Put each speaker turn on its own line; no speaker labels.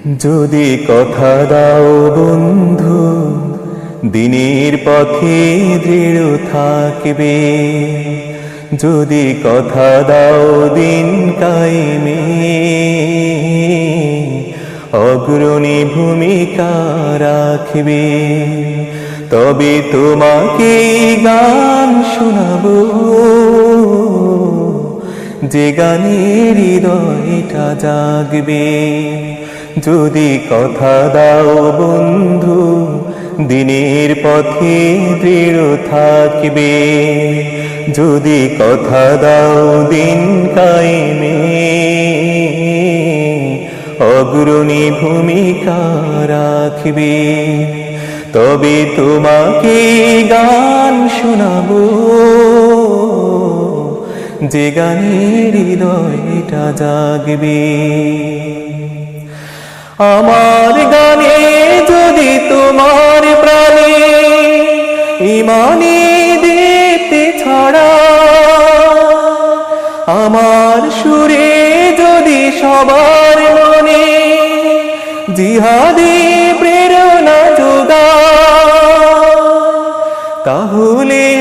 যদি কথা দাও বন্ধু, দিনের পথে দৃঢ় থাকবে। যদি কথা দাও দিন কায়েমে, অগ্রণী ভূমিকা রাখবে। তবে তোমাকে গান শোনাবো, যে গানের হৃদয়টা জাগবে। যদি কথা দাও বন্ধু, দিনের পথে দৃঢ় থাকবে। যদি কথা দাও দিন কায়েমে, অগ্রণী ভূমিকা রাখবে। তবে তোমাকে গান শোনাবো, যে গানের হৃদয়টা জাগবে। আমার গানে যদি তোমার প্রাণে ইমানি দীপ্তি ছড়া, আমার সুরে যদি সবার মনে জিহাদি প্রেরণা যোগা, তাহলে